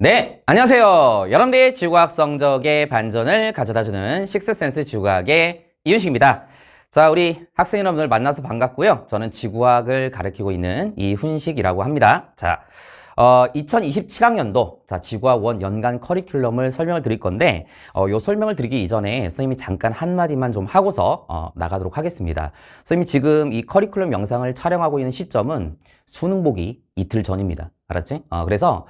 네, 안녕하세요. 여러분들의 지구과학 성적의 반전을 가져다주는 식스센스 지구과학의 이윤식입니다. 자, 우리 학생 여러분들 만나서 반갑고요. 저는 지구과학을 가르치고 있는 이훈식이라고 합니다. 자, 2027학년도 지구과학 1 연간 커리큘럼을 설명을 드릴 건데 요 설명을 드리기 이전에 선생님이 잠깐 한마디만 좀 하고서 나가도록 하겠습니다. 선생님이 지금 이 커리큘럼 영상을 촬영하고 있는 시점은 수능 보기 이틀 전입니다. 알았지? 그래서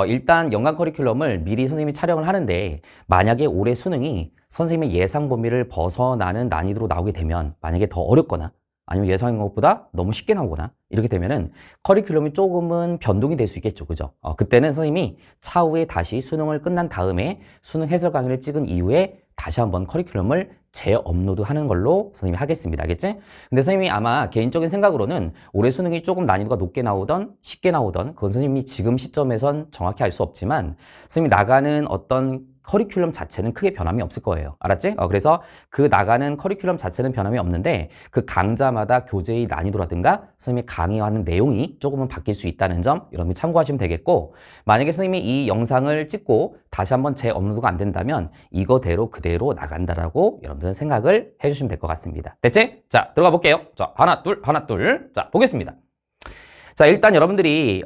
일단 연간 커리큘럼을 미리 선생님이 촬영을 하는데 만약에 올해 수능이 선생님의 예상 범위를 벗어나는 난이도로 나오게 되면 만약에 더 어렵거나 아니면 예상한 것보다 너무 쉽게 나오거나 이렇게 되면은 커리큘럼이 조금은 변동이 될 수 있겠죠. 그죠? 그때는 선생님이 차후에 다시 수능을 끝난 다음에 수능 해설 강의를 찍은 이후에 다시 한번 커리큘럼을 재업로드 하는 걸로 선생님이 하겠습니다. 알겠지? 근데 선생님이 아마 개인적인 생각으로는 올해 수능이 조금 난이도가 높게 나오던 쉽게 나오던 그건 선생님이 지금 시점에선 정확히 알 수 없지만 선생님이 나가는 어떤 커리큘럼 자체는 크게 변함이 없을 거예요. 알았지? 그래서 그 나가는 커리큘럼 자체는 변함이 없는데 그 강좌마다 교재의 난이도라든가 선생님이 강의하는 내용이 조금은 바뀔 수 있다는 점 여러분이 참고하시면 되겠고 만약에 선생님이 이 영상을 찍고 다시 한번 재업로드가 안 된다면 이거대로 그대로 나간다라고 여러분들은 생각을 해주시면 될 것 같습니다. 됐지? 자, 들어가 볼게요. 자, 하나, 둘. 자, 보겠습니다. 자, 일단 여러분들이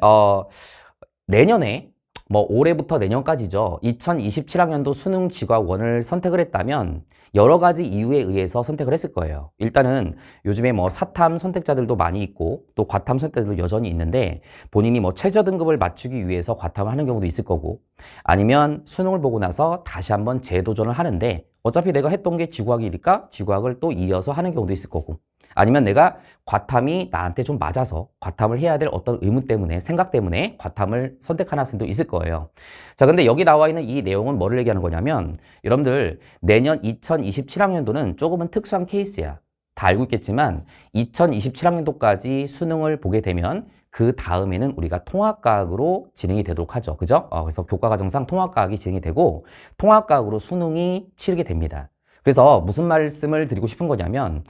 내년에 올해부터 내년까지죠. 2027학년도 수능 지구학 1을 선택을 했다면 여러 가지 이유에 의해서 선택을 했을 거예요. 일단은 요즘에 사탐 선택자들도 많이 있고 또 과탐 선택자들도 여전히 있는데 본인이 최저 등급을 맞추기 위해서 과탐을 하는 경우도 있을 거고 아니면 수능을 보고 나서 다시 한번 재도전을 하는데 어차피 내가 했던 게 지구학이니까 지구학을 또 이어서 하는 경우도 있을 거고 아니면 내가 과탐이 나한테 좀 맞아서 과탐을 해야 될 어떤 의무 때문에 생각 때문에 과탐을 선택하는 학생도 있을 거예요. 자, 근데 여기 나와 있는 이 내용은 뭐를 얘기하는 거냐면 여러분들 내년 2027학년도는 조금은 특수한 케이스야. 다 알고 있겠지만 2027학년도까지 수능을 보게 되면 그 다음에는 우리가 통합과학으로 진행이 되도록 하죠. 그죠? 그래서 교과과정상 통합과학이 진행이 되고 통합과학으로 수능이 치르게 됩니다. 그래서 무슨 말씀을 드리고 싶은 거냐면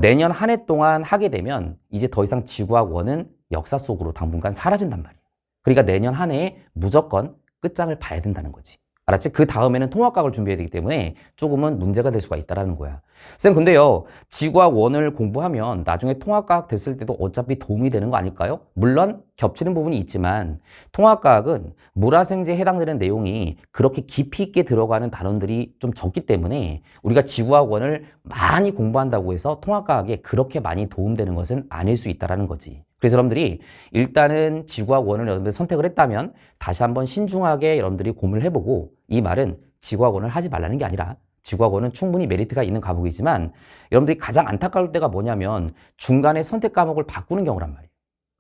내년 한 해 동안 하게 되면 이제 더 이상 지구학 1은 역사 속으로 당분간 사라진단 말이에요. 그러니까 내년 한 해에 무조건 끝장을 봐야 된다는 거지. 알았지? 그 다음에는 통합과학을 준비해야 되기 때문에 조금은 문제가 될 수가 있다는 거야. 쌤, 근데요, 지구학 1을 공부하면 나중에 통합과학 됐을 때도 어차피 도움이 되는 거 아닐까요? 물론 겹치는 부분이 있지만 통합과학은 물화생지에 해당되는 내용이 그렇게 깊이 있게 들어가는 단원들이 좀 적기 때문에 우리가 지구학 1을 많이 공부한다고 해서 통합과학에 그렇게 많이 도움되는 것은 아닐 수 있다는 거지. 그래서 여러분들이 일단은 지구학 1을 여러분들이 선택을 했다면 다시 한번 신중하게 여러분들이 고민을 해보고 이 말은 지구학 1을 하지 말라는 게 아니라 지구학 1은 충분히 메리트가 있는 과목이지만 여러분들이 가장 안타까울 때가 뭐냐면 중간에 선택 과목을 바꾸는 경우란 말이에요.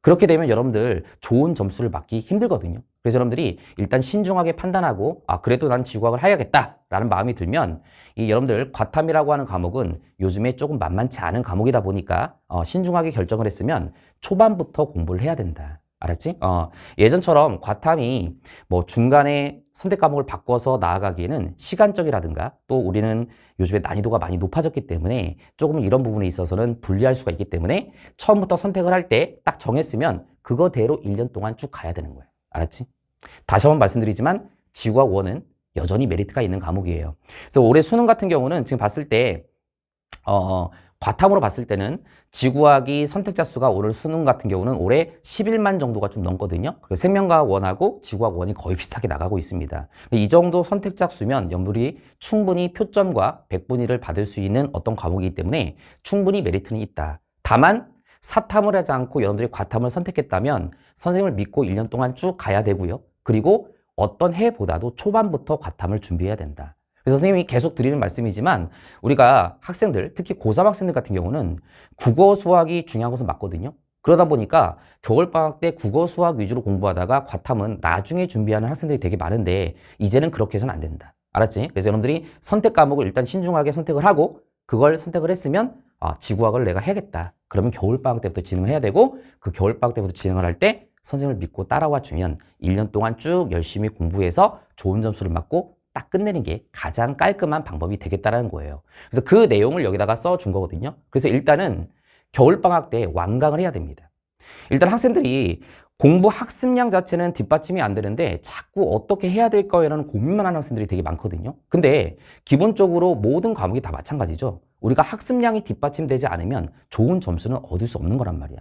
그렇게 되면 여러분들 좋은 점수를 받기 힘들거든요. 그래서 여러분들이 일단 신중하게 판단하고 그래도 난 지구학을 해야겠다라는 마음이 들면 이 여러분들 과탐이라고 하는 과목은 요즘에 조금 만만치 않은 과목이다 보니까 신중하게 결정을 했으면 초반부터 공부를 해야 된다. 알았지? 예전처럼 과탐이 중간에 선택 과목을 바꿔서 나아가기에는 시간적이라든가 또 우리는 요즘에 난이도가 많이 높아졌기 때문에 조금 이런 부분에 있어서는 불리할 수가 있기 때문에 처음부터 선택을 할 때 딱 정했으면 그거대로 1년 동안 쭉 가야 되는 거예요. 알았지? 다시 한번 말씀드리지만 지구학 1은 여전히 메리트가 있는 과목이에요. 그래서 올해 수능 같은 경우는 지금 봤을 때 과탐으로 봤을 때는 지구학이 선택자 수가 오늘 수능 같은 경우는 올해 11만 정도가 좀 넘거든요. 생명과학 1하고 지구학 1이 거의 비슷하게 나가고 있습니다. 이 정도 선택자 수면 여러분들이 충분히 표점과 백분위를 받을 수 있는 어떤 과목이기 때문에 충분히 메리트는 있다. 다만 사탐을 하지 않고 여러분들이 과탐을 선택했다면 선생님을 믿고 1년 동안 쭉 가야 되고요. 그리고 어떤 해보다도 초반부터 과탐을 준비해야 된다. 그래서 선생님이 계속 드리는 말씀이지만 우리가 학생들, 특히 고3 학생들 같은 경우는 국어, 수학이 중요한 것은 맞거든요. 그러다 보니까 겨울방학 때 국어, 수학 위주로 공부하다가 과탐은 나중에 준비하는 학생들이 되게 많은데 이제는 그렇게 해서는 안 된다. 알았지? 그래서 여러분들이 선택 과목을 일단 신중하게 선택을 하고 그걸 선택을 했으면 지구학을 내가 해야겠다. 그러면 겨울방학 때부터 진행을 해야 되고 그 겨울방학 때부터 진행을 할 때 선생님을 믿고 따라와 주면 1년 동안 쭉 열심히 공부해서 좋은 점수를 받고 딱 끝내는 게 가장 깔끔한 방법이 되겠다라는 거예요. 그래서 그 내용을 여기다가 써준 거거든요. 그래서 일단은 겨울방학 때 완강을 해야 됩니다. 일단 학생들이 공부 학습량 자체는 뒷받침이 안 되는데 자꾸 어떻게 해야 될까요라는 고민만 하는 학생들이 되게 많거든요. 근데 기본적으로 모든 과목이 다 마찬가지죠. 우리가 학습량이 뒷받침되지 않으면 좋은 점수는 얻을 수 없는 거란 말이야.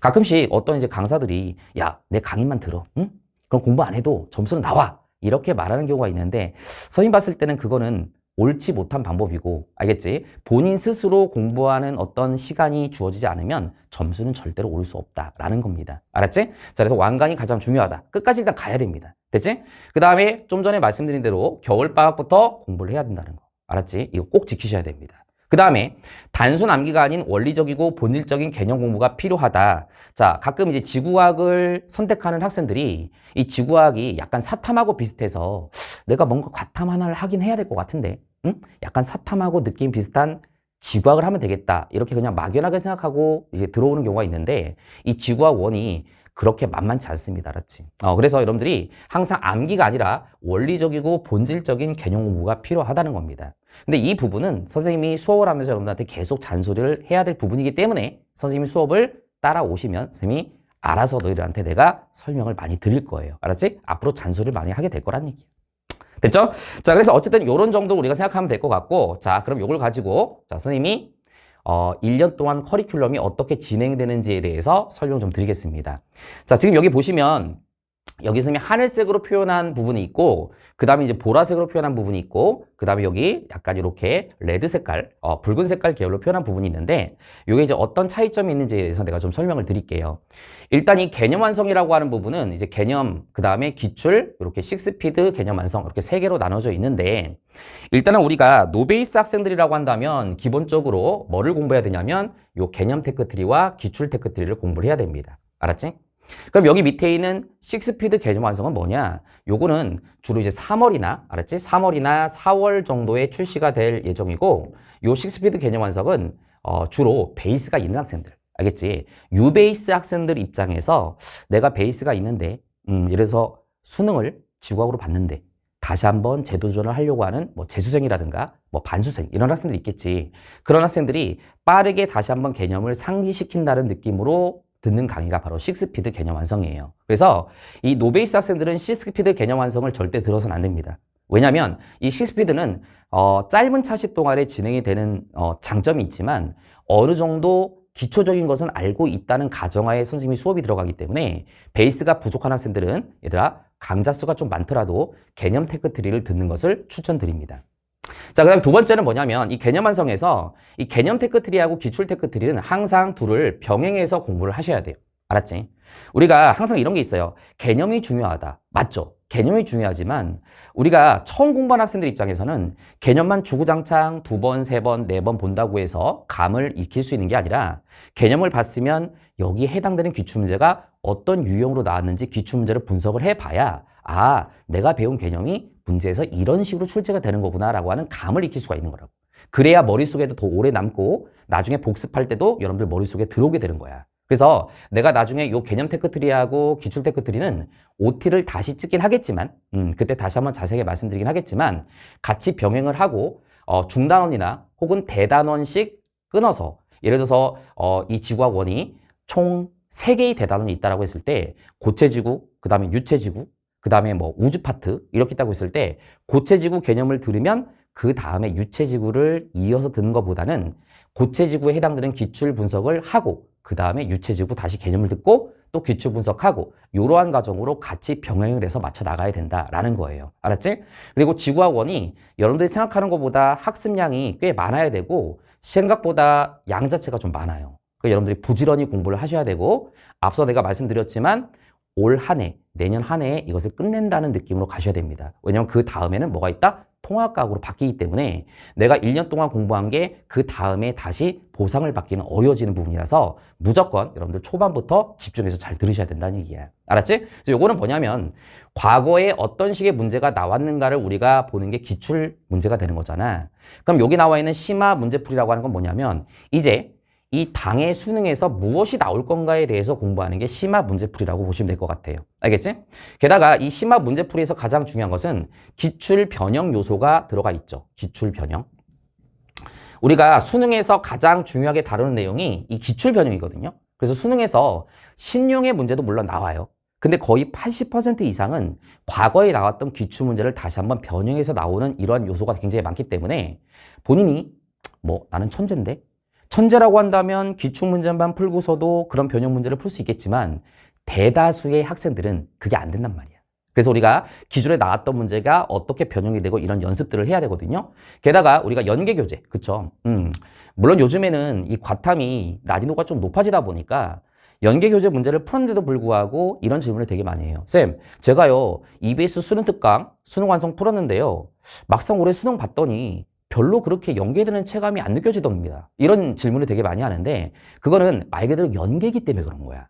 가끔씩 어떤 이제 강사들이 야, 내 강의만 들어. 응? 그럼 공부 안 해도 점수는 나와. 이렇게 말하는 경우가 있는데 선생님 봤을 때는 그거는 옳지 못한 방법이고, 알겠지? 본인 스스로 공부하는 어떤 시간이 주어지지 않으면 점수는 절대로 오를 수 없다라는 겁니다. 알았지? 자, 그래서 완강이 가장 중요하다. 끝까지 일단 가야 됩니다. 됐지? 그 다음에 좀 전에 말씀드린 대로 겨울방학부터 공부를 해야 된다는 거. 알았지? 이거 꼭 지키셔야 됩니다. 그 다음에 단순 암기가 아닌 원리적이고 본질적인 개념 공부가 필요하다. 자, 가끔 이제 지구과학을 선택하는 학생들이 이 지구과학이 약간 사탐하고 비슷해서 내가 뭔가 과탐 하나를 하긴 해야 될 것 같은데, 응? 약간 사탐하고 느낌 비슷한 지구과학을 하면 되겠다. 이렇게 그냥 막연하게 생각하고 이제 들어오는 경우가 있는데 이 지구과학 원이 그렇게 만만치 않습니다. 알았지? 그래서 여러분들이 항상 암기가 아니라 원리적이고 본질적인 개념 공부가 필요하다는 겁니다. 근데 이 부분은 선생님이 수업을 하면서 여러분들한테 계속 잔소리를 해야 될 부분이기 때문에 선생님이 수업을 따라오시면 선생님이 알아서 너희들한테 내가 설명을 많이 드릴 거예요. 알았지? 앞으로 잔소리를 많이 하게 될 거란 얘기예요. 됐죠? 자, 그래서 어쨌든 이런 정도로 우리가 생각하면 될 것 같고, 자, 그럼 이걸 가지고 자, 선생님이 1년 동안 커리큘럼이 어떻게 진행되는지에 대해서 설명 좀 드리겠습니다. 자, 지금 여기 보시면 여기 선생님이 하늘색으로 표현한 부분이 있고, 그 다음에 이제 보라색으로 표현한 부분이 있고, 그 다음에 여기 약간 이렇게 레드 색깔, 붉은 색깔 계열로 표현한 부분이 있는데, 이게 이제 어떤 차이점이 있는지에 대해서 내가 좀 설명을 드릴게요. 일단 이 개념 완성이라고 하는 부분은 이제 개념, 그 다음에 기출, 이렇게 식스피드 개념 완성, 이렇게 세 개로 나눠져 있는데, 일단은 우리가 노베이스 학생들이라고 한다면 기본적으로 뭐를 공부해야 되냐면, 요 개념 테크트리와 기출 테크트리를 공부를 해야 됩니다. 알았지? 그럼 여기 밑에 있는 식스피드 개념 완성은 뭐냐? 요거는 주로 이제 3월이나, 알았지? 3월이나 4월 정도에 출시가 될 예정이고, 요 식스피드 개념 완성은 주로 베이스가 있는 학생들, 알겠지? 유베이스 학생들 입장에서 내가 베이스가 있는데, 예를 들어서 수능을 지구학으로 봤는데 다시 한번 재도전을 하려고 하는 뭐 재수생이라든가 뭐 반수생 이런 학생들이 있겠지. 그런 학생들이 빠르게 다시 한번 개념을 상기시킨다는 느낌으로 듣는 강의가 바로 식스피드 개념 완성이에요. 그래서 이 노베이스 학생들은 식스피드 개념 완성을 절대 들어서는 안 됩니다. 왜냐하면 이 식스피드는 짧은 차시 동안에 진행이 되는 장점이 있지만 어느 정도 기초적인 것은 알고 있다는 가정하에 선생님이 수업이 들어가기 때문에 베이스가 부족한 학생들은 얘들아 강좌 수가 좀 많더라도 개념 테크트리를 듣는 것을 추천드립니다. 자, 그 다음에 두 번째는 뭐냐면 이 개념 완성에서 이 개념 테크트리하고 기출 테크트리는 항상 둘을 병행해서 공부를 하셔야 돼요. 알았지? 우리가 항상 이런 게 있어요. 개념이 중요하다. 맞죠? 개념이 중요하지만 우리가 처음 공부한 학생들 입장에서는 개념만 주구장창 2번, 3번, 4번 본다고 해서 감을 익힐 수 있는 게 아니라 개념을 봤으면 여기에 해당되는 기출문제가 어떤 유형으로 나왔는지 기출문제를 분석을 해봐야 아, 내가 배운 개념이 문제에서 이런 식으로 출제가 되는 거구나 라고 하는 감을 익힐 수가 있는 거라고. 그래야 머릿속에도 더 오래 남고 나중에 복습할 때도 여러분들 머릿속에 들어오게 되는 거야. 그래서 내가 나중에 요 개념 테크트리하고 기출 테크트리는 OT를 다시 찍긴 하겠지만 그때 다시 한번 자세하게 말씀드리긴 하겠지만 같이 병행을 하고 중단원이나 혹은 대단원씩 끊어서 예를 들어서 이 지구학 원이 총 3개의 대단원이 있다고 했을 때 고체지구, 그 다음에 유체지구, 그 다음에 뭐 우주 파트 이렇게 있다고 했을 때 고체지구 개념을 들으면 그 다음에 유체지구를 이어서 듣는 것보다는 고체지구에 해당되는 기출 분석을 하고 그 다음에 유체지구 다시 개념을 듣고 또 기출 분석하고 이러한 과정으로 같이 병행을 해서 맞춰 나가야 된다라는 거예요. 알았지? 그리고 지구학 원이 여러분들이 생각하는 것보다 학습량이 꽤 많아야 되고 생각보다 양 자체가 좀 많아요. 그러니까 여러분들이 부지런히 공부를 하셔야 되고 앞서 내가 말씀드렸지만 올 한 해, 내년 한 해에 이것을 끝낸다는 느낌으로 가셔야 됩니다. 왜냐하면 그 다음에는 뭐가 있다? 통합과학으로 바뀌기 때문에 내가 1년 동안 공부한 게 그 다음에 다시 보상을 받기는 어려워지는 부분이라서 무조건 여러분들 초반부터 집중해서 잘 들으셔야 된다는 얘기야. 알았지? 그래서 요거는 뭐냐면 과거에 어떤 식의 문제가 나왔는가를 우리가 보는 게 기출 문제가 되는 거잖아. 그럼 여기 나와 있는 심화 문제풀이라고 하는 건 뭐냐면 이제 이 당의 수능에서 무엇이 나올 건가에 대해서 공부하는 게 심화 문제풀이라고 보시면 될 것 같아요. 알겠지? 게다가 이 심화 문제풀이에서 가장 중요한 것은 기출 변형 요소가 들어가 있죠. 기출 변형. 우리가 수능에서 가장 중요하게 다루는 내용이 이 기출 변형이거든요. 그래서 수능에서 신용의 문제도 물론 나와요. 근데 거의 80% 이상은 과거에 나왔던 기출문제를 다시 한번 변형해서 나오는 이러한 요소가 굉장히 많기 때문에 본인이 뭐 나는 천재인데? 천재라고 한다면 기출문제만 풀고서도 그런 변형 문제를 풀 수 있겠지만 대다수의 학생들은 그게 안 된단 말이야. 그래서 우리가 기존에 나왔던 문제가 어떻게 변형이 되고 이런 연습들을 해야 되거든요. 게다가 우리가 연계교재, 그쵸? 물론 요즘에는 이 과탐이 난이도가 좀 높아지다 보니까 연계교재 문제를 풀었는데도 불구하고 이런 질문을 되게 많이 해요. 쌤, 제가요 EBS 수능 특강, 수능 완성 풀었는데요. 막상 올해 수능 봤더니 별로 그렇게 연계되는 체감이 안 느껴지던입니다. 이런 질문을 되게 많이 하는데 그거는 말 그대로 연계이기 때문에 그런 거야.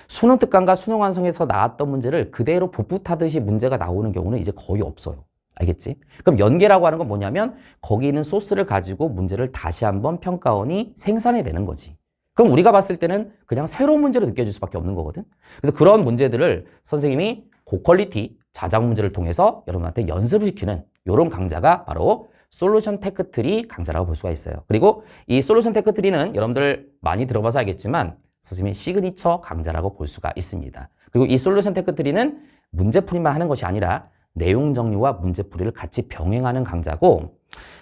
수능 특강과 수능 완성에서 나왔던 문제를 그대로 복붙 하듯이 문제가 나오는 경우는 이제 거의 없어요. 알겠지? 그럼 연계라고 하는 건 뭐냐면 거기 있는 소스를 가지고 문제를 다시 한번 평가원이 생산해내는 거지. 그럼 우리가 봤을 때는 그냥 새로운 문제로 느껴질 수밖에 없는 거거든. 그래서 그런 문제들을 선생님이 고퀄리티 자작 문제를 통해서 여러분한테 연습을 시키는 이런 강좌가 바로 솔루션 테크트리 강좌라고 볼 수가 있어요. 그리고 이 솔루션 테크트리는 여러분들 많이 들어봐서 알겠지만 선생님의 시그니처 강좌라고 볼 수가 있습니다. 그리고 이 솔루션 테크트리는 문제풀이만 하는 것이 아니라 내용 정리와 문제풀이를 같이 병행하는 강좌고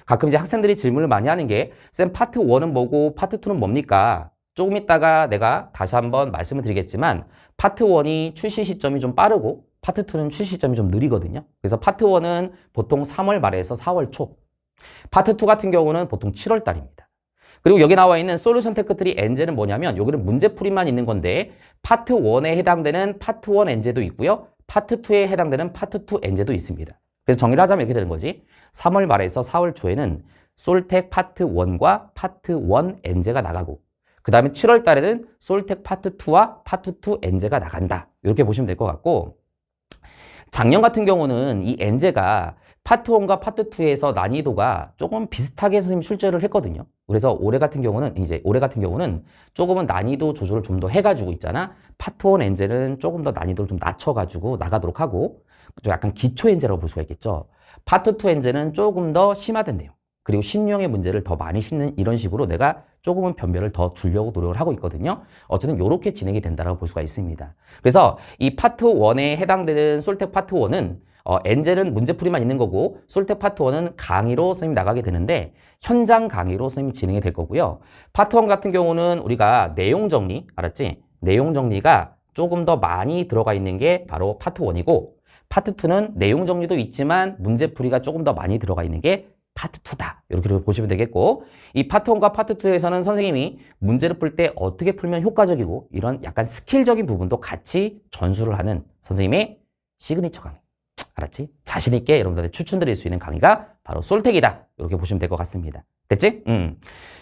가끔 이제 학생들이 질문을 많이 하는 게 쌤 파트 1은 뭐고 파트 2는 뭡니까? 조금 있다가 내가 다시 한번 말씀을 드리겠지만 파트 1이 출시 시점이 좀 빠르고 파트 2는 출시 시점이 좀 느리거든요. 그래서 파트 1은 보통 3월 말에서 4월 초, 파트 2 같은 경우는 보통 7월 달입니다. 그리고 여기 나와 있는 솔루션 테크트리 엔제는 뭐냐면 여기는 문제풀이만 있는 건데 파트 1에 해당되는 파트 1 엔제도 있고요. 파트 2에 해당되는 파트 2 엔제도 있습니다. 그래서 정리를 하자면 이렇게 되는 거지. 3월 말에서 4월 초에는 솔텍 파트 1과 파트 1 엔제가 나가고 그 다음에 7월 달에는 솔텍 파트 2와 파트 2 엔제가 나간다. 이렇게 보시면 될 것 같고 작년 같은 경우는 이 엔제가 파트 1과 파트 2에서 난이도가 조금 비슷하게 선생님이 출제를 했거든요. 그래서 올해 같은 경우는 조금은 난이도 조절을 좀 더 해가지고 있잖아. 파트 1 엔제는 조금 더 난이도를 좀 낮춰가지고 나가도록 하고 좀 약간 기초 엔제라고 볼 수가 있겠죠. 파트 2 엔제는 조금 더 심화된 내용. 그리고 신용의 문제를 더 많이 씹는 이런 식으로 내가 조금은 변별을 더 주려고 노력을 하고 있거든요. 어쨌든 이렇게 진행이 된다고 볼 수가 있습니다. 그래서 이 파트 1에 해당되는 솔텍 파트 1은 엔젤은 문제풀이만 있는 거고 솔텍 파트 1은 강의로 선생님이 나가게 되는데 현장 강의로 선생님이 진행이 될 거고요. 파트 1 같은 경우는 우리가 내용 정리, 알았지? 내용 정리가 조금 더 많이 들어가 있는 게 바로 파트 1이고 파트 2는 내용 정리도 있지만 문제풀이가 조금 더 많이 들어가 있는 게 파트 2다. 이렇게 보시면 되겠고 이 파트 1과 파트 2에서는 선생님이 문제를 풀 때 어떻게 풀면 효과적이고 이런 약간 스킬적인 부분도 같이 전수를 하는 선생님의 시그니처 강의. 알았지? 자신 있게 여러분들한테 추천드릴 수 있는 강의가 바로 솔텍이다. 이렇게 보시면 될 것 같습니다. 됐지?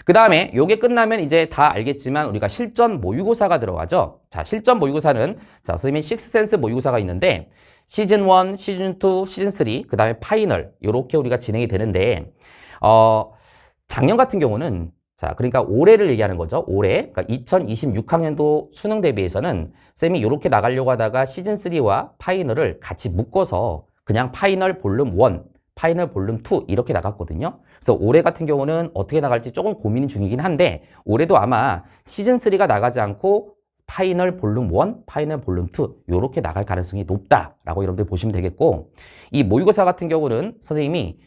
그 다음에 요게 끝나면 이제 다 알겠지만 우리가 실전 모의고사가 들어가죠. 자, 실전 모의고사는 자, 선생님이 식스센스 모의고사가 있는데 시즌 1, 시즌 2, 시즌 3, 그 다음에 파이널 이렇게 우리가 진행이 되는데 작년 같은 경우는 자, 그러니까 올해를 얘기하는 거죠. 올해. 그러니까 2026학년도 수능 대비해서는 쌤이 이렇게 나가려고 하다가 시즌 3와 파이널을 같이 묶어서 그냥 파이널 볼륨 1, 파이널 볼륨 2 이렇게 나갔거든요. 그래서 올해 같은 경우는 어떻게 나갈지 조금 고민 중이긴 한데 올해도 아마 시즌 3가 나가지 않고 파이널 볼륨 1, 파이널 볼륨 2 이렇게 나갈 가능성이 높다라고 여러분들 보시면 되겠고 이 모의고사 같은 경우는 선생님이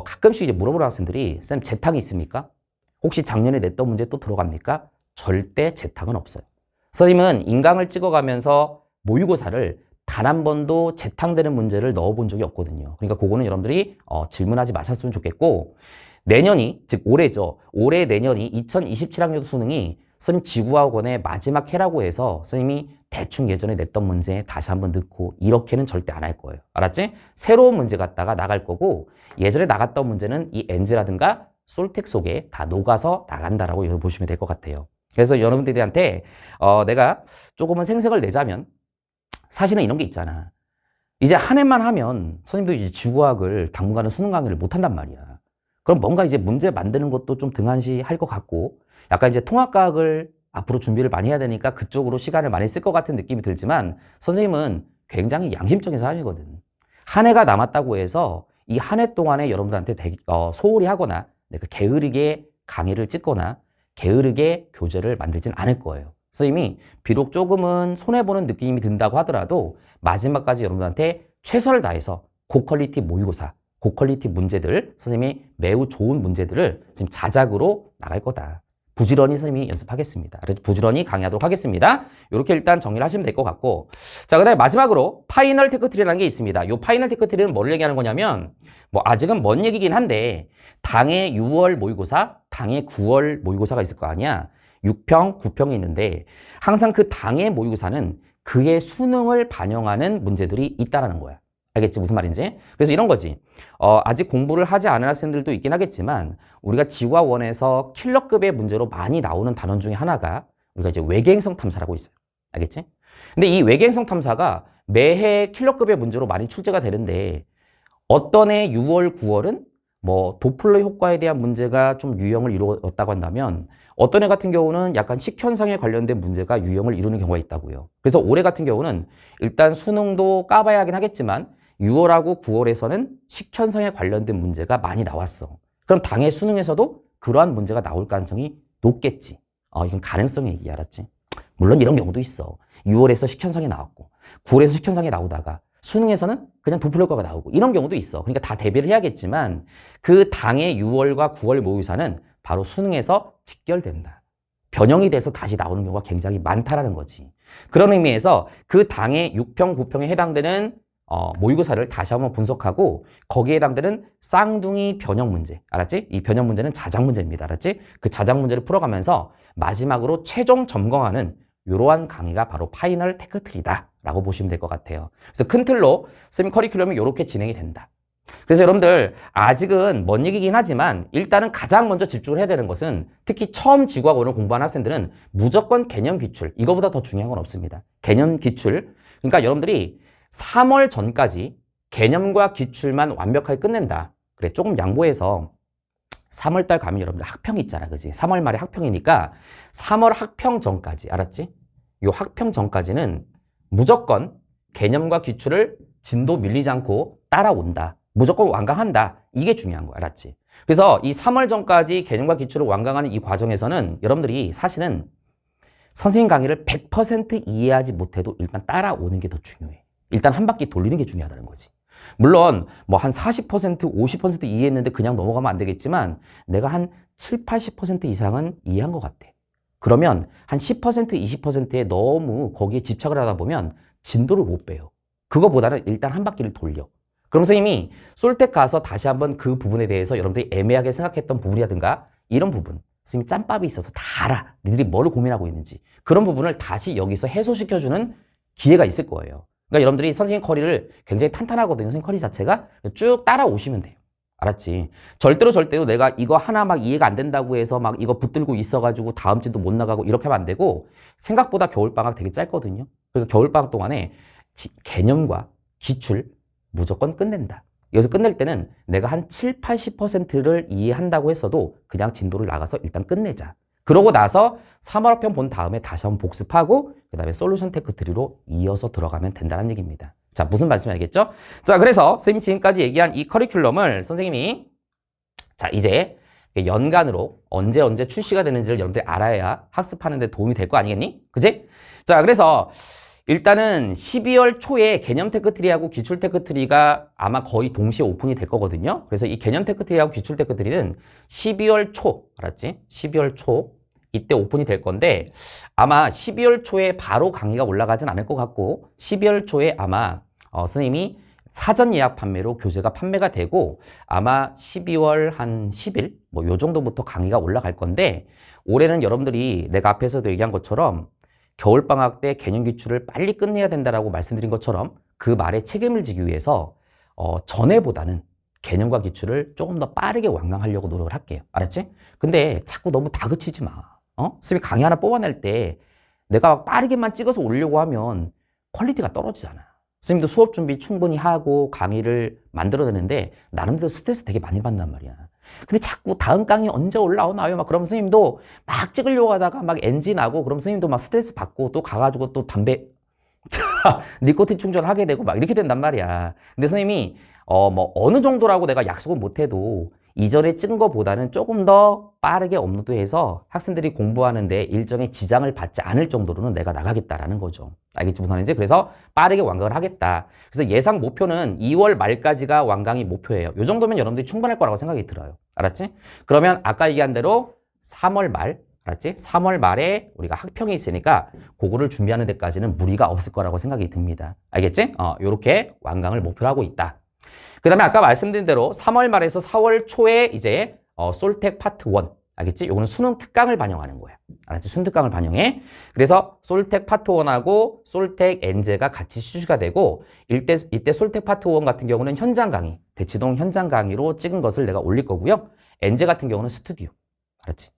가끔씩 이제 물어보는 학생들이 쌤 재탕이 있습니까? 혹시 작년에 냈던 문제 또 들어갑니까? 절대 재탕은 없어요. 선생님은 인강을 찍어가면서 모의고사를 단 한 번도 재탕되는 문제를 넣어본 적이 없거든요. 그러니까 그거는 여러분들이 질문하지 마셨으면 좋겠고 내년이, 즉 올해죠. 올해 내년이 2027학년 수능이 선생님 지구학원의 마지막 해라고 해서 선생님이 대충 예전에 냈던 문제 다시 한번 넣고 이렇게는 절대 안 할 거예요. 알았지? 새로운 문제 갖다가 나갈 거고 예전에 나갔던 문제는 이 엔즈라든가 솔텍 속에 다 녹아서 나간다라고 보시면 될 것 같아요. 그래서 여러분들한테 내가 조금은 생색을 내자면 사실은 이런 게 있잖아. 이제 한 해만 하면 선생님도 이제 지구학을 당분간은 수능 강의를 못 한단 말이야. 그럼 뭔가 이제 문제 만드는 것도 좀 등한시 할 것 같고 약간 이제 통합과학을 앞으로 준비를 많이 해야 되니까 그쪽으로 시간을 많이 쓸 것 같은 느낌이 들지만 선생님은 굉장히 양심적인 사람이거든. 한 해가 남았다고 해서 이 한 해 동안에 여러분들한테 소홀히 하거나 내가 게으르게 강의를 찍거나 게으르게 교재를 만들진 않을 거예요. 선생님이 비록 조금은 손해보는 느낌이 든다고 하더라도 마지막까지 여러분한테 최선을 다해서 고퀄리티 모의고사, 고퀄리티 문제들, 선생님이 매우 좋은 문제들을 지금 자작으로 나갈 거다. 부지런히 선생님이 연습하겠습니다. 그래서 부지런히 강의하도록 하겠습니다. 이렇게 일단 정리를 하시면 될 것 같고. 자, 그 다음에 마지막으로 파이널 테크트리라는 게 있습니다. 이 파이널 테크트리는 뭘 얘기하는 거냐면, 뭐 아직은 먼 얘기긴 한데, 당해 6월 모의고사, 당해 9월 모의고사가 있을 거 아니야. 6평, 9평이 있는데, 항상 그 당해 모의고사는 그의 수능을 반영하는 문제들이 있다라는 거야. 알겠지? 무슨 말인지? 그래서 이런 거지. 아직 공부를 하지 않은 학생들도 있긴 하겠지만 우리가 지구과원에서 킬러급의 문제로 많이 나오는 단원 중에 하나가 우리가 이제 외계행성 탐사라고 있어요. 알겠지? 근데 이 외계행성 탐사가 매해 킬러급의 문제로 많이 출제가 되는데 어떤 해 6월, 9월은 뭐 도플러 효과에 대한 문제가 좀 유형을 이루었다고 한다면 어떤 해 같은 경우는 약간 식현상에 관련된 문제가 유형을 이루는 경우가 있다고요. 그래서 올해 같은 경우는 일단 수능도 까봐야 하긴 하겠지만 6월하고 9월에서는 식현상에 관련된 문제가 많이 나왔어. 그럼 당해 수능에서도 그러한 문제가 나올 가능성이 높겠지. 이건 가능성의 얘기, 알았지? 물론 이런 경우도 있어. 6월에서 식현상이 나왔고 9월에서 식현상이 나오다가 수능에서는 그냥 도플러 효과가 나오고 이런 경우도 있어. 그러니까 다 대비를 해야겠지만 그 당해 6월과 9월 모의고사는 바로 수능에서 직결된다. 변형이 돼서 다시 나오는 경우가 굉장히 많다라는 거지. 그런 의미에서 그 당해 6평, 9평에 해당되는 모의고사를 다시 한번 분석하고 거기에 해당되는 쌍둥이 변형 문제, 알았지? 이 변형 문제는 자작 문제입니다, 알았지? 그 자작 문제를 풀어가면서 마지막으로 최종 점검하는 이러한 강의가 바로 파이널 테크트리다 라고 보시면 될 것 같아요. 그래서 큰 틀로 선생님 커리큘럼이 이렇게 진행이 된다. 그래서 여러분들 아직은 먼 얘기긴 하지만 일단은 가장 먼저 집중을 해야 되는 것은 특히 처음 지구학원을 공부하는 학생들은 무조건 개념 기출, 이거보다 더 중요한 건 없습니다. 개념 기출. 그러니까 여러분들이 3월 전까지 개념과 기출만 완벽하게 끝낸다. 그래, 조금 양보해서 3월달 가면 여러분들 학평 있잖아, 그지? 3월 말에 학평이니까 3월 학평 전까지, 알았지? 요 학평 전까지는 무조건 개념과 기출을 진도 밀리지 않고 따라온다. 무조건 완강한다. 이게 중요한 거야, 알았지? 그래서 이 3월 전까지 개념과 기출을 완강하는 이 과정에서는 여러분들이 사실은 선생님 강의를 100% 이해하지 못해도 일단 따라오는 게 더 중요해. 일단 한 바퀴 돌리는 게 중요하다는 거지. 물론 뭐 한 40%, 50% 이해했는데 그냥 넘어가면 안 되겠지만 내가 한 7, 80% 이상은 이해한 것 같아. 그러면 한 10%, 20%에 너무 거기에 집착을 하다 보면 진도를 못 빼요. 그거보다는 일단 한 바퀴를 돌려. 그럼 선생님이 솔텍 가서 다시 한번 그 부분에 대해서 여러분들이 애매하게 생각했던 부분이라든가 이런 부분, 선생님이 짬밥이 있어서 다 알아. 니들이 뭘 고민하고 있는지. 그런 부분을 다시 여기서 해소시켜주는 기회가 있을 거예요. 그러니까 여러분들이 선생님 커리를 굉장히 탄탄하거든요. 선생님 커리 자체가. 쭉 따라오시면 돼요. 알았지? 절대로 내가 이거 하나 막 이해가 안 된다고 해서 막 이거 붙들고 있어가지고 다음 주도 못 나가고 이렇게 하면 안 되고 생각보다 겨울방학 되게 짧거든요. 그래서 겨울방학 동안에 개념과 기출 무조건 끝낸다. 여기서 끝낼 때는 내가 한 7, 80%를 이해한다고 했어도 그냥 진도를 나가서 일단 끝내자. 그러고 나서 3월편 본 다음에 다시 한번 복습하고 그 다음에 솔루션 테크트리로 이어서 들어가면 된다는 얘기입니다. 자, 무슨 말씀이 알겠죠? 자, 그래서 선생님이 지금까지 얘기한 이 커리큘럼을 선생님이 자, 이제 연간으로 언제 출시가 되는지를 여러분들이 알아야 학습하는 데 도움이 될 거 아니겠니? 그지? 자, 그래서 일단은 12월 초에 개념 테크트리하고 기출 테크트리가 아마 거의 동시에 오픈이 될 거거든요. 그래서 이 개념 테크트리하고 기출 테크트리는 12월 초, 알았지? 12월 초 이때 오픈이 될 건데 아마 12월 초에 바로 강의가 올라가진 않을 것 같고 12월 초에 아마 선생님이 사전 예약 판매로 교재가 판매가 되고 아마 12월 한 10일 뭐 요 정도부터 강의가 올라갈 건데 올해는 여러분들이 내가 앞에서도 얘기한 것처럼 겨울방학 때 개념 기출을 빨리 끝내야 된다라고 말씀드린 것처럼 그 말에 책임을 지기 위해서 전에보다는 개념과 기출을 조금 더 빠르게 완강하려고 노력을 할게요. 알았지? 근데 자꾸 너무 다그치지 마. 선생님이 강의 하나 뽑아낼 때 내가 막 빠르게만 찍어서 올리려고 하면 퀄리티가 떨어지잖아. 선생님도 수업 준비 충분히 하고 강의를 만들어내는데 나름대로 스트레스 되게 많이 받는단 말이야. 근데 자꾸 다음 강의 언제 올라오나요? 막 그럼 선생님도 막 찍으려고 하다가 막 NG 나고 그럼 선생님도 막 스트레스 받고 또 가가지고 또 담배 니코틴 충전을 하게 되고 막 이렇게 된단 말이야. 근데 선생님이 뭐 어느 정도라고 내가 약속은 못해도 이전에 찍은 것보다는 조금 더 빠르게 업로드해서 학생들이 공부하는데 일정의 지장을 받지 않을 정도로는 내가 나가겠다라는 거죠. 알겠지 무슨 말인지? 그래서 빠르게 완강을 하겠다. 그래서 예상 목표는 2월 말까지가 완강이 목표예요. 이 정도면 여러분들이 충분할 거라고 생각이 들어요. 알았지? 그러면 아까 얘기한 대로 3월 말, 알았지? 3월 말에 우리가 학평이 있으니까 그거를 준비하는 데까지는 무리가 없을 거라고 생각이 듭니다. 알겠지? 요렇게 완강을 목표로 하고 있다. 그 다음에 아까 말씀드린 대로 3월 말에서 4월 초에 이제 솔텍 파트 1, 알겠지? 요거는 수능 특강을 반영하는 거야. 알았지? 수능 특강을 반영해. 그래서 솔텍 파트 1하고 솔텍 엔제가 같이 출시가 되고 이때 솔텍 파트 1 같은 경우는 현장 강의, 대치동 현장 강의로 찍은 것을 내가 올릴 거고요. 엔제 같은 경우는 스튜디오. 알았지?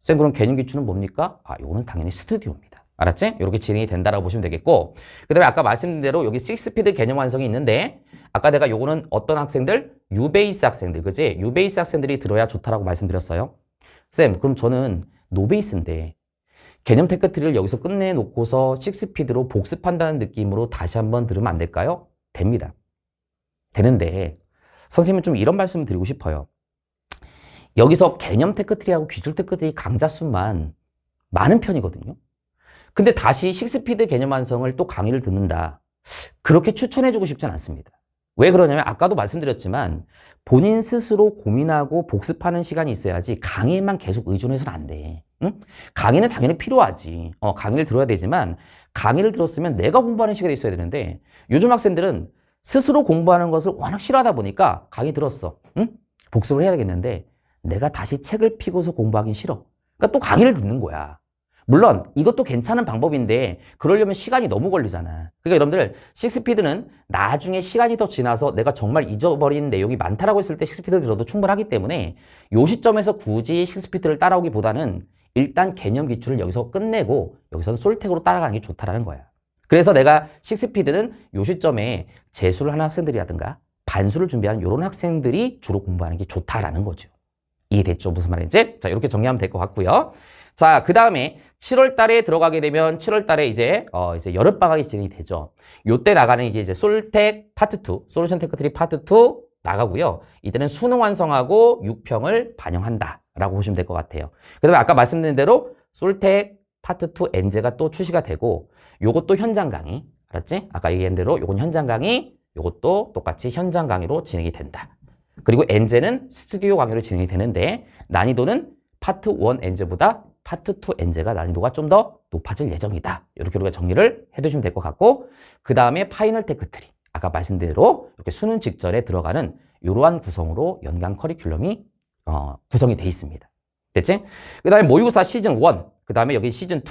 쌤 그럼 개념 기출은 뭡니까? 요거는 당연히 스튜디오입니다. 알았지? 이렇게 진행이 된다라고 보시면 되겠고 그 다음에 아까 말씀드린 대로 여기 6스피드 개념 완성이 있는데 아까 내가 요거는 어떤 학생들? 유베이스 학생들, 그지? 유베이스 학생들이 들어야 좋다라고 말씀드렸어요. 쌤, 그럼 저는 노베이스인데 개념 테크트리를 여기서 끝내놓고서 6스피드로 복습한다는 느낌으로 다시 한번 들으면 안 될까요? 됩니다. 되는데 선생님은 좀 이런 말씀을 드리고 싶어요. 여기서 개념 테크트리하고 기술 테크트리 강좌 수만 많은 편이거든요. 근데 다시 6스피드 개념 완성을 또 강의를 듣는다. 그렇게 추천해주고 싶진 않습니다. 왜 그러냐면 아까도 말씀드렸지만 본인 스스로 고민하고 복습하는 시간이 있어야지 강의에만 계속 의존해서는 안 돼. 응? 강의는 당연히 필요하지. 강의를 들어야 되지만 강의를 들었으면 내가 공부하는 시간이 있어야 되는데 요즘 학생들은 스스로 공부하는 것을 워낙 싫어하다 보니까 강의 들었어. 응? 복습을 해야 되겠는데 내가 다시 책을 펴고서 공부하긴 싫어. 그러니까 또 강의를 듣는 거야. 물론 이것도 괜찮은 방법인데 그러려면 시간이 너무 걸리잖아. 그러니까 여러분들 6스피드는 나중에 시간이 더 지나서 내가 정말 잊어버린 내용이 많다라고 했을 때 6스피드를 들어도 충분하기 때문에 이 시점에서 굳이 6스피드를 따라오기보다는 일단 개념 기출을 여기서 끝내고 여기서는 솔텍으로 따라가는 게 좋다라는 거야. 그래서 내가 6스피드는 이 시점에 재수를 하는 학생들이라든가 반수를 준비하는 이런 학생들이 주로 공부하는 게 좋다라는 거죠. 이해됐죠? 무슨 말인지? 자, 이렇게 정리하면 될 것 같고요. 자, 그 다음에 7월 달에 들어가게 되면 7월 달에 이제 여름방학이 진행이 되죠. 요때 나가는 게 이제 솔텍 파트 2, 솔루션 테크트리 파트 2 나가고요. 이때는 수능 완성하고 6평을 반영한다 라고 보시면 될 것 같아요. 그 다음에 아까 말씀드린 대로 솔텍 파트 2 엔제가 또 출시가 되고 요것도 현장 강의, 알았지? 아까 얘기한 대로 요건 현장 강의, 요것도 똑같이 현장 강의로 진행이 된다. 그리고 엔제는 스튜디오 강의로 진행이 되는데 난이도는 파트 1 엔제보다 파트 2 엔제가 난이도가 좀 더 높아질 예정이다. 이렇게 우리가 정리를 해두시면 될 것 같고 그 다음에 파이널 테크트리 아까 말씀드린 대로 이렇게 수능 직전에 들어가는 이러한 구성으로 연간 커리큘럼이 구성이 돼 있습니다. 됐지? 그 다음에 모의고사 시즌 1, 그 다음에 여기 시즌 2,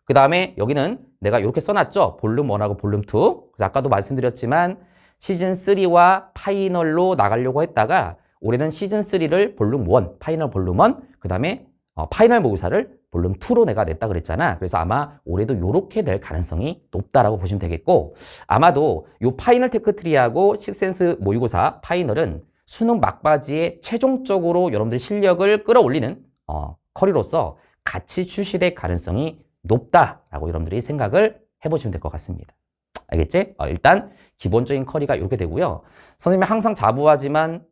그 다음에 여기는 내가 이렇게 써놨죠. 볼륨 1하고 볼륨 2. 그래서 아까도 말씀드렸지만 시즌 3와 파이널로 나가려고 했다가 올해는 시즌 3를 볼륨 1, 파이널 볼륨 1, 그 다음에 파이널 모의사를 볼륨 2로 내가 냈다 그랬잖아. 그래서 아마 올해도 이렇게 될 가능성이 높다라고 보시면 되겠고 아마도 이 파이널 테크트리하고 식센스 모의고사 파이널은 수능 막바지에 최종적으로 여러분들 실력을 끌어올리는 커리로서 같이 출시될 가능성이 높다라고 여러분들이 생각을 해보시면 될 것 같습니다. 알겠지? 일단 기본적인 커리가 이렇게 되고요. 선생님이 항상 자부하지만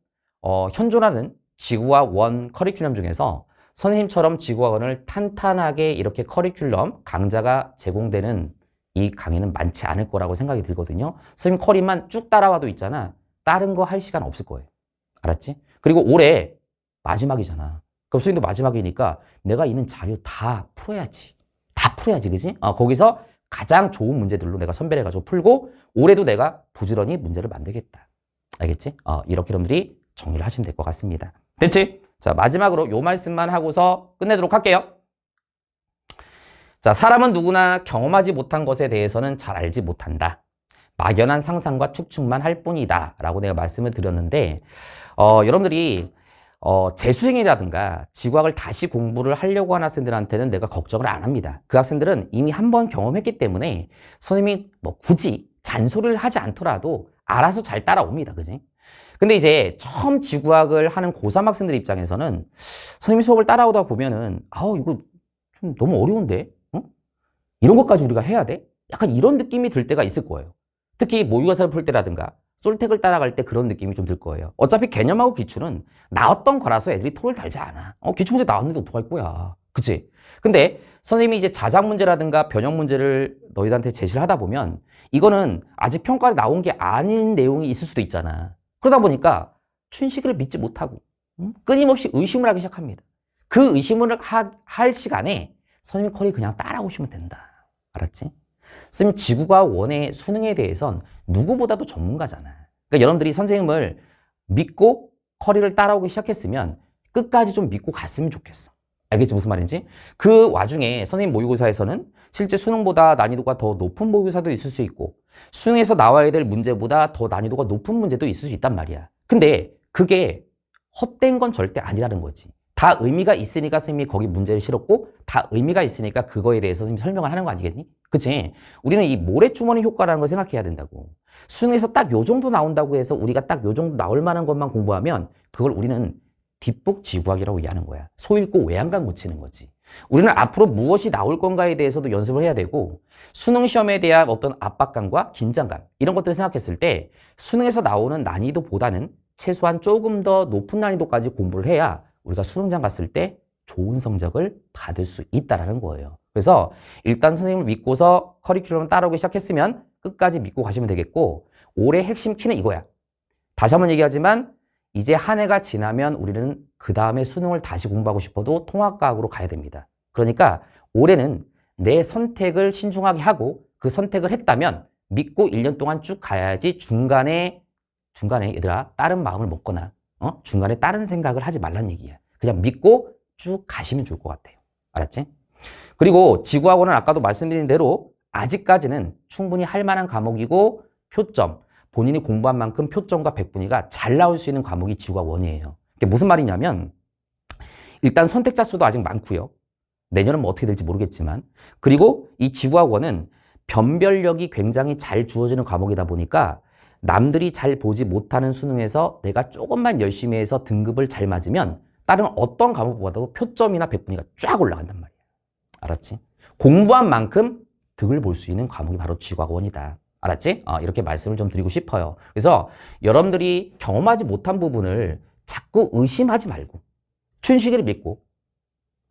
현존하는 지구화 원 커리큘럼 중에서 선생님처럼 지구학원을 탄탄하게 이렇게 커리큘럼 강좌가 제공되는 이 강의는 많지 않을 거라고 생각이 들거든요. 선생님 커리만 쭉 따라와도 있잖아. 다른 거 할 시간 없을 거예요. 알았지? 그리고 올해 마지막이잖아. 그럼 선생님도 마지막이니까 내가 있는 자료 다 풀어야지. 다 풀어야지, 그지? 거기서 가장 좋은 문제들로 내가 선별해가지고 풀고 올해도 내가 부지런히 문제를 만들겠다. 알겠지? 이렇게 여러분들이 정리를 하시면 될 것 같습니다. 됐지? 자, 마지막으로 요 말씀만 하고서 끝내도록 할게요. 자, 사람은 누구나 경험하지 못한 것에 대해서는 잘 알지 못한다. 막연한 상상과 추측만 할 뿐이다. 라고 내가 말씀을 드렸는데, 여러분들이, 재수생이라든가 지구학을 다시 공부를 하려고 하는 학생들한테는 내가 걱정을 안 합니다. 그 학생들은 이미 한번 경험했기 때문에 선생님이 뭐 굳이 잔소리를 하지 않더라도 알아서 잘 따라옵니다. 그지? 근데 이제 처음 지구학을 하는 고3 학생들 입장에서는 선생님 수업을 따라오다 보면은 이거 좀 너무 어려운데? 이런 것까지 우리가 해야 돼? 약간 이런 느낌이 들 때가 있을 거예요. 특히 모의고사를 풀 때라든가 솔택을 따라갈 때 그런 느낌이 좀 들 거예요. 어차피 개념하고 기출은 나왔던 거라서 애들이 토를 달지 않아. 기출 문제 나왔는데 어떡할 거야. 그치? 근데 선생님이 이제 자작 문제라든가 변형 문제를 너희들한테 제시를 하다 보면 이거는 아직 평가에 나온 게 아닌 내용이 있을 수도 있잖아. 그러다 보니까 춘식이를 믿지 못하고 끊임없이 의심을 하기 시작합니다. 그 의심을 할 시간에 선생님 커리 그냥 따라오시면 된다. 알았지? 선생님 지구과 원의 수능에 대해선 누구보다도 전문가잖아. 그러니까 여러분들이 선생님을 믿고 커리를 따라오기 시작했으면 끝까지 좀 믿고 갔으면 좋겠어. 알겠지? 무슨 말인지? 그 와중에 선생님 모의고사에서는 실제 수능보다 난이도가 더 높은 모의고사도 있을 수 있고 수능에서 나와야 될 문제보다 더 난이도가 높은 문제도 있을 수 있단 말이야. 근데 그게 헛된 건 절대 아니라는 거지. 다 의미가 있으니까 선생님이 거기 문제를 실었고 다 의미가 있으니까 그거에 대해서 선생님이 설명을 하는 거 아니겠니? 그치? 우리는 이 모래주머니 효과라는 걸 생각해야 된다고. 수능에서 딱 요 정도 나온다고 해서 우리가 딱 요 정도 나올 만한 것만 공부하면 그걸 우리는 뒷북지구학이라고 이해하는 거야. 소 읽고 외양간 고치는 거지. 우리는 앞으로 무엇이 나올 건가에 대해서도 연습을 해야 되고 수능 시험에 대한 어떤 압박감과 긴장감 이런 것들을 생각했을 때 수능에서 나오는 난이도보다는 최소한 조금 더 높은 난이도까지 공부를 해야 우리가 수능장 갔을 때 좋은 성적을 받을 수 있다는 거예요. 그래서 일단 선생님을 믿고서 커리큘럼을 따라오기 시작했으면 끝까지 믿고 가시면 되겠고 올해 핵심 키는 이거야. 다시 한번 얘기하지만 이제 한 해가 지나면 우리는 그 다음에 수능을 다시 공부하고 싶어도 통합과학으로 가야 됩니다. 그러니까 올해는 내 선택을 신중하게 하고 그 선택을 했다면 믿고 1년 동안 쭉 가야지 중간에 얘들아 다른 마음을 먹거나 중간에 다른 생각을 하지 말란 얘기야. 그냥 믿고 쭉 가시면 좋을 것 같아요. 알았지? 그리고 지구학원은 아까도 말씀드린 대로 아직까지는 충분히 할 만한 과목이고 표점, 본인이 공부한 만큼 표점과 백분위가 잘 나올 수 있는 과목이 지구학원이에요. 이게 무슨 말이냐면 일단 선택자 수도 아직 많고요. 내년은 뭐 어떻게 될지 모르겠지만 그리고 이 지구학원은 변별력이 굉장히 잘 주어지는 과목이다 보니까 남들이 잘 보지 못하는 수능에서 내가 조금만 열심히 해서 등급을 잘 맞으면 다른 어떤 과목보다도 표점이나 백분위가 쫙 올라간단 말이야. 알았지? 공부한 만큼 득을 볼 수 있는 과목이 바로 지구학원이다. 알았지? 이렇게 말씀을 좀 드리고 싶어요. 그래서 여러분들이 경험하지 못한 부분을 자꾸 의심하지 말고 춘식이를 믿고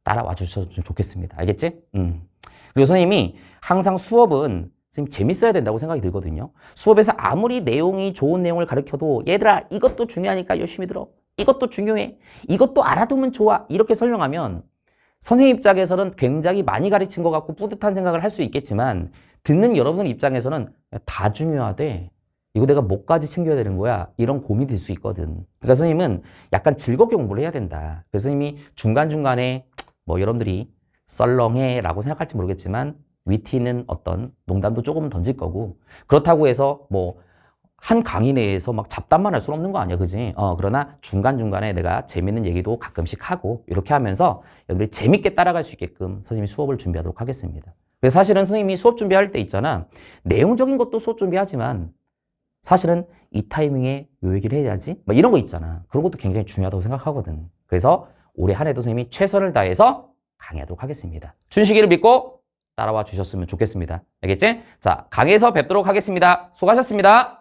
따라와 주셔도 좀 좋겠습니다. 알겠지? 그리고 선생님이 항상 수업은 선생님 재밌어야 된다고 생각이 들거든요. 수업에서 아무리 내용이 좋은 내용을 가르쳐도 얘들아 이것도 중요하니까 열심히 들어. 이것도 중요해. 이것도 알아두면 좋아. 이렇게 설명하면 선생님 입장에서는 굉장히 많이 가르친 것 같고 뿌듯한 생각을 할 수 있겠지만 듣는 여러분 입장에서는 다 중요하대. 이거 내가 뭐까지 챙겨야 되는 거야? 이런 고민이 들 수 있거든. 그러니까 선생님은 약간 즐겁게 공부를 해야 된다. 그래서 선생님이 중간중간에 뭐 여러분들이 썰렁해 라고 생각할지 모르겠지만 위트 있는 어떤 농담도 조금 던질 거고 그렇다고 해서 뭐 한 강의 내에서 막 잡담만 할 수는 없는 거 아니야, 그지? 그러나 중간중간에 내가 재밌는 얘기도 가끔씩 하고 이렇게 하면서 여러분들이 재밌게 따라갈 수 있게끔 선생님이 수업을 준비하도록 하겠습니다. 그래서 사실은 선생님이 수업 준비할 때 있잖아. 내용적인 것도 수업 준비하지만 사실은 이 타이밍에 요 얘기를 해야지 막 이런 거 있잖아. 그런 것도 굉장히 중요하다고 생각하거든. 그래서 올해 한 해도 선생님이 최선을 다해서 강의하도록 하겠습니다. 춘식이를 믿고 따라와 주셨으면 좋겠습니다. 알겠지? 자, 강의에서 뵙도록 하겠습니다. 수고하셨습니다.